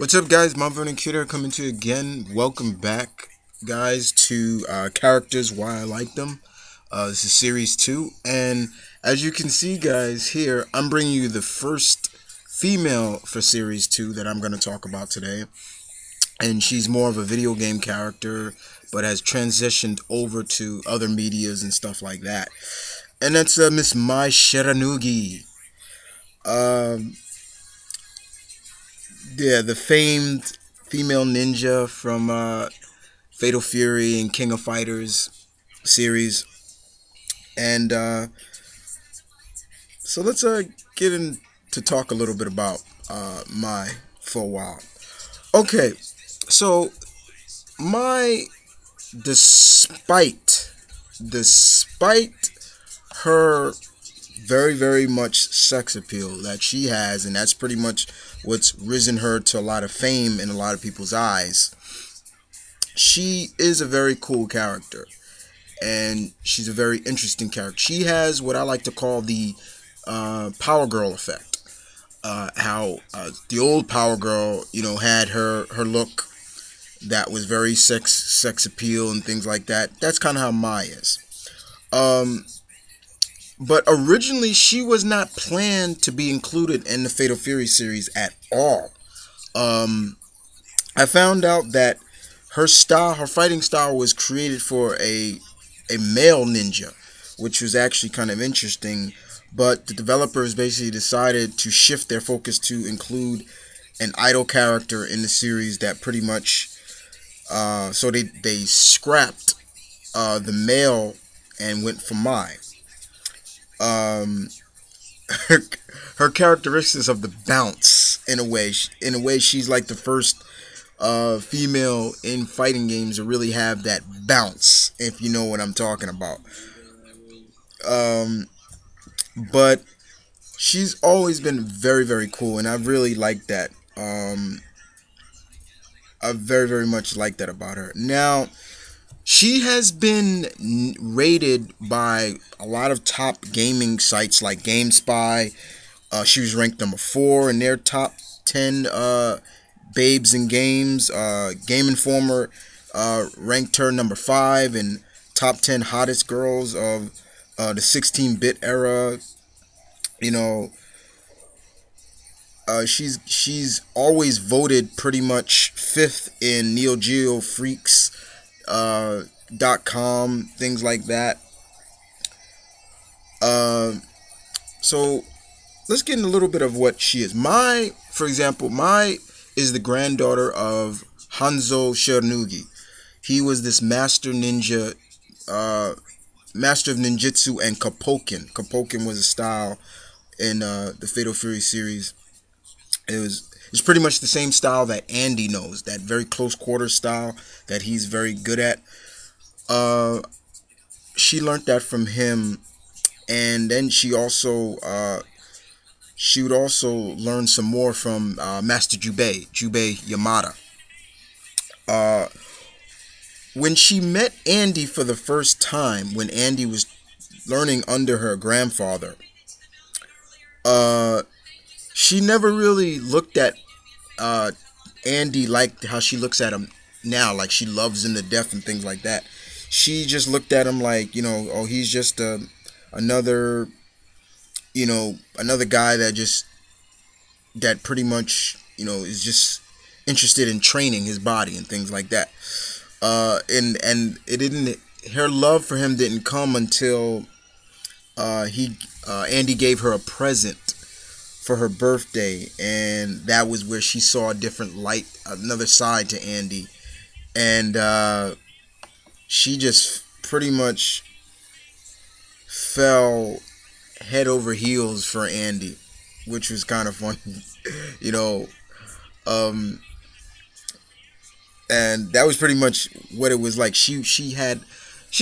What's up, guys? M.V.K coming to you again. Welcome back, guys, to Characters Why I Like Them. This is Series 2, and as you can see, guys, here, I'm bringing you the first female for Series 2 that I'm going to talk about today. And she's more of a video game character, but has transitioned over to other medias and stuff like that. And that's Miss Mai Shiranui. Um, Yeah, the famed female ninja from Fatal Fury and King of Fighters series. And so let's get in to talk a little bit about Mai for a while. Okay, so Mai, despite despite her very much sex appeal that she has, and that's pretty much what's risen her to a lot of fame in a lot of people's eyes. She is a very cool character, and she's a very interesting character. She has what I like to call the Power Girl effect. How the old Power Girl, had her look that was very sex appeal and things like that. That's kind of how Mai is. Um, But originally, she was not planned to be included in the Fatal Fury series at all. I found out that her fighting style, was created for a male ninja, which was actually kind of interesting. But the developers basically decided to shift their focus to include an idol character in the series that pretty much, so they scrapped the male and went for Mai. um, her, her characteristics of the bounce, in a way she's like the first female in fighting games to really have that bounce, if you know what I'm talking about. um, but she's always been very cool, and I really like that. I very much like that about her. Now, she has been rated by a lot of top gaming sites like GameSpy. She was ranked number 4 in their top 10 babes in games. Game Informer ranked her number 5 in top 10 hottest girls of the 16-bit era. You know, she's always voted pretty much 5th in Neo Geo Freaks .com, things like that. Uh, so let's get in a little bit of what she is. Mai, for example, Mai is the granddaughter of Hanzo Shiranui. He was this master ninja, master of ninjutsu and Kapoken. Kapoken was a style in the Fatal Fury series. It's pretty much the same style that Andy knows, that very close quarter style that he's very good at. Uh, she learned that from him, and then she would also learn some more from Master Jubei Yamada. Uh, when she met Andy for the first time, when Andy was learning under her grandfather, uh, she never really looked at uh, Andy like how she looks at him now, like she loves him to death and things like that. She just looked at him like, oh, he's just another, another guy that pretty much, is just interested in training his body and things like that. And it didn't. Her love for him didn't come until Andy gave her a present for her birthday, and that was where she saw a different light, another side to Andy, and she just pretty much fell head over heels for Andy, which was kind of funny, you know. Um, and that was pretty much what it was like. She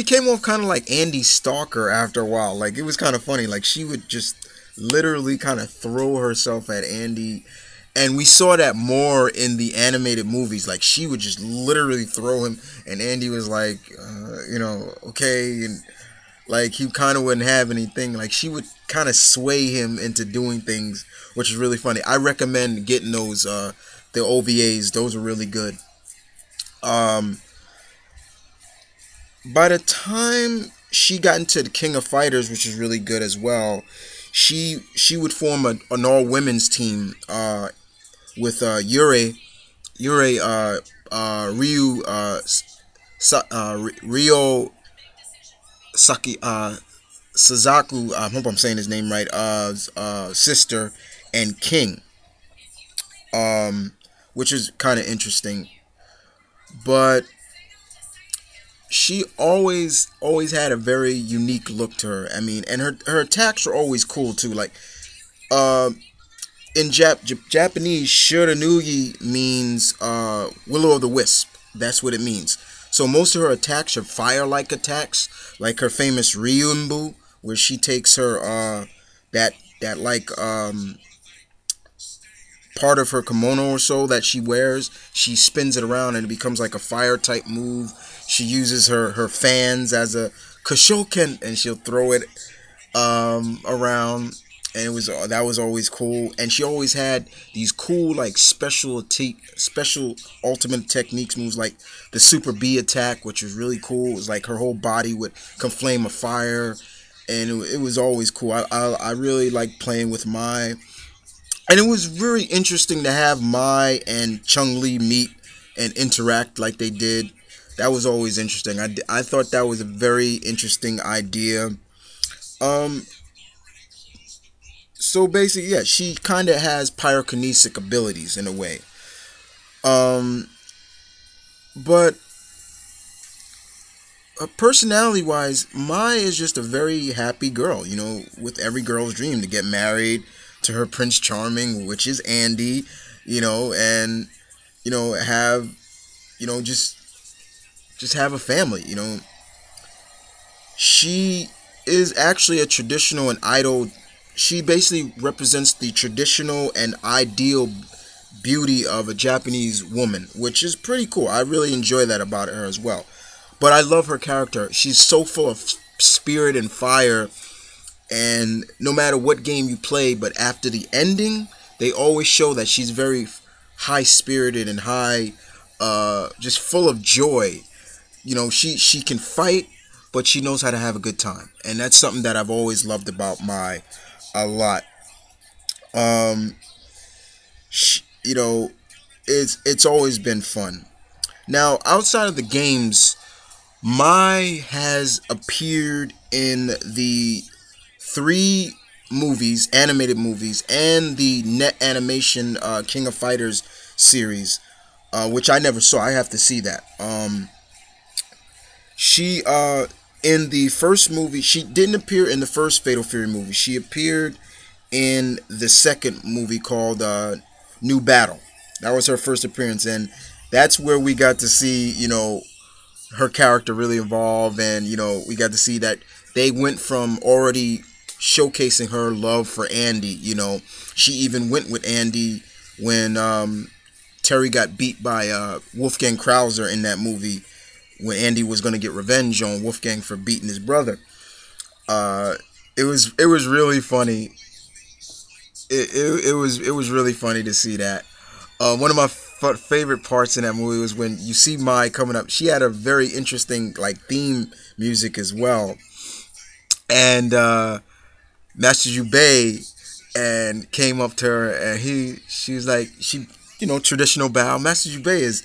came off kind of like Andy's stalker after a while. Like, it was kind of funny. Like, she would just literally kind of throw herself at Andy, and we saw that more in the animated movies. Like, she would just literally throw him, and Andy was like, okay, and like he kind of wouldn't have anything. Like, she would kind of sway him into doing things, which is really funny. I recommend getting those the OVAs. Those are really good. Um, by the time she got into the King of Fighters, which is really good as well, she would form an all women's team with Yurei Ryu Ryo Saki Suzaku. I hope I'm saying his name right. Sister and King, which is kind of interesting. But she always had a very unique look to her. I mean, and her attacks were always cool too. Like uh, in Japanese, Shiranui means willow of the wisp. That's what it means. So most of her attacks are fire-like attacks, like her famous Ryunbu, where she takes her that like part of her kimono or so that she wears, she spins it around and it becomes like a fire type move. She uses her fans as a kashoken and she'll throw it around, and that was always cool. And she always had these cool like special ultimate techniques moves, like the Super B attack, which was really cool. It was like her whole body would come flame of fire, and it was always cool. I really liked playing with Mai. And it was very interesting to have Mai and Chung-Li meet and interact like they did. That was always interesting. I thought that was a very interesting idea. Um, so basically, yeah, she kind of has pyrokinetic abilities in a way. Um, but personality-wise, Mai is just a very happy girl. You know, with every girl's dream to get married to her Prince Charming, which is Andy. You know, and have just have a family. You know, she is actually a traditional and idol. She basically represents the traditional and ideal beauty of a Japanese woman, which is pretty cool. I really enjoy that about her as well. But I love her character. She's so full of spirit and fire. And no matter what game you play, but after the ending, they always show that she's very high spirited and just full of joy. You know, she can fight, but she knows how to have a good time, and that's something that I've always loved about Mai a lot. Um, it's always been fun. Now, outside of the games, Mai has appeared in the 3 movies, animated movies, and the net animation King of Fighters series, which I never saw. I have to see that. She in the first movie, she didn't appear in the first Fatal Fury movie. She appeared in the second movie called New Battle. That was her first appearance, and that's where we got to see, her character really evolve, and we got to see that they went from already showcasing her love for Andy. She even went with Andy when Terry got beat by Wolfgang Krauser in that movie, when Andy was going to get revenge on Wolfgang for beating his brother. It was really funny. It was really funny to see that. One of my favorite parts in that movie was when you see Mai coming up. She had a very interesting like theme music as well, and Master Jubei and came up to her, and she was like, traditional bow. Master Jubei is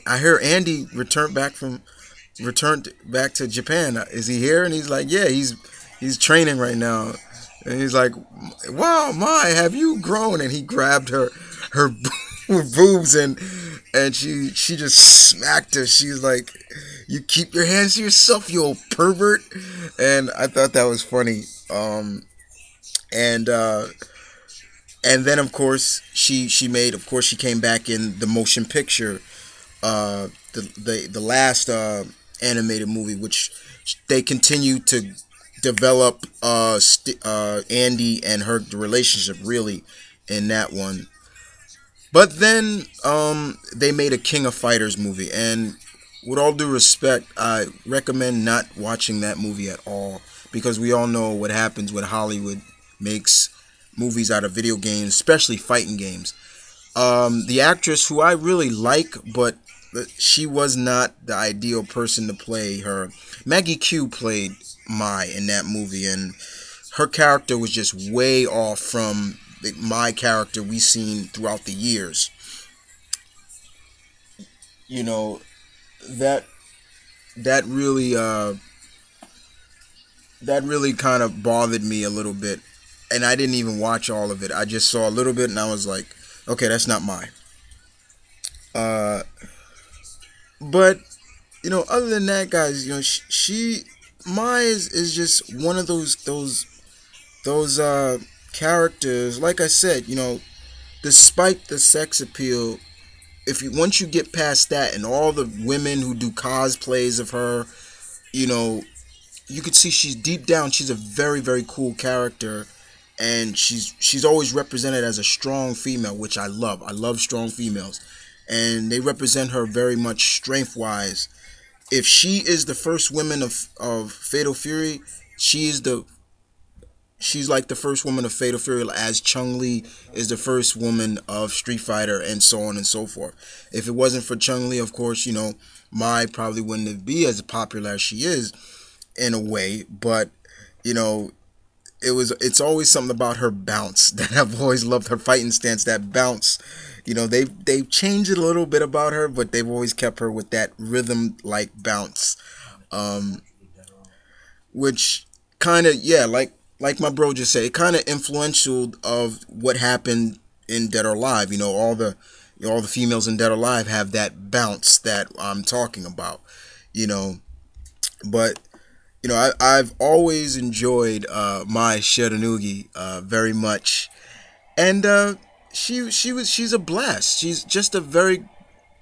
I hear Andy returned back to Japan. Is he here? And he's like, yeah, he's training right now. And he's like, wow, Mai, have you grown? And he grabbed her boobs, and she just smacked her. She's like, you keep your hands to yourself, you old pervert. And I thought that was funny. And then of course she came back in the motion picture, the last animated movie, which they continue to develop Andy and the relationship really in that one. But then they made a King of Fighters movie, and with all due respect, I recommend not watching that movie at all, because we all know what happens when Hollywood makes movies out of video games, especially fighting games. The actress who I really like, but she was not the ideal person to play her. Maggie Q played Mai in that movie, and her character was just way off from the Mai character we seen throughout the years. You know that that really that really kind of bothered me a little bit, and I didn't even watch all of it. I just saw a little bit, and I was like, okay, that's not Mai. Uh, but other than that, guys, she Mai is just one of those characters. Like I said, despite the sex appeal, if you once you get past that and all the women who do cosplays of her, you know, you could see she's deep down. She's a very very cool character, and she's always represented as a strong female, which I love. I love strong females, and they represent her very much strength wise. If she is the first woman of Fatal Fury, she is the she's like the first woman of Fatal Fury, as Chun Li is the first woman of Street Fighter, and so on and so forth. If it wasn't for Chun Li, of course, Mai probably wouldn't be as popular as she is in a way. But you know, it's always something about her bounce that I've always loved. Her fighting stance, that bounce. They've changed it a little bit about her, but they've always kept her with that rhythm like bounce. Um, which kind of, yeah, like my bro just said, it kind of influential of what happened in Dead or Alive. All the females in Dead or Alive have that bounce that I'm talking about. you know but I've always enjoyed my Shiranui very much, and she's a blast. She's just a very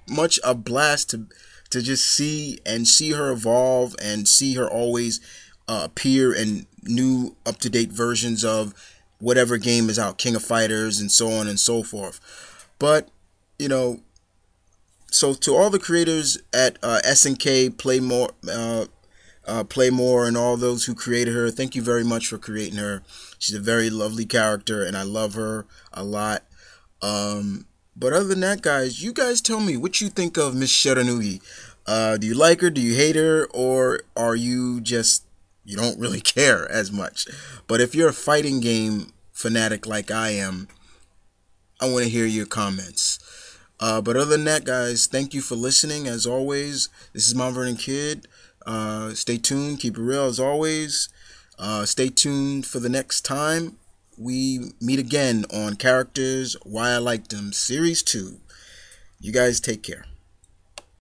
much a blast to just see her evolve, and see her always appear in new up to date versions of whatever game is out, King of Fighters and so on and so forth. But you know, so to all the creators at S&K Play More, and all those who created her, thank you very much for creating her. She's a very lovely character, and I love her a lot. But other than that, guys, you guys tell me what you think of Miss Shiranui. Do you like her? Do you hate her? Or are you just, you don't really care as much? But if you're a fighting game fanatic like I am, I want to hear your comments. But other than that, guys, thank you for listening. As always, this is Mount Vernon Kid. Stay tuned. Keep it real as always. Stay tuned for the next time we meet again on Characters Why I Like Them Series 2. You guys take care.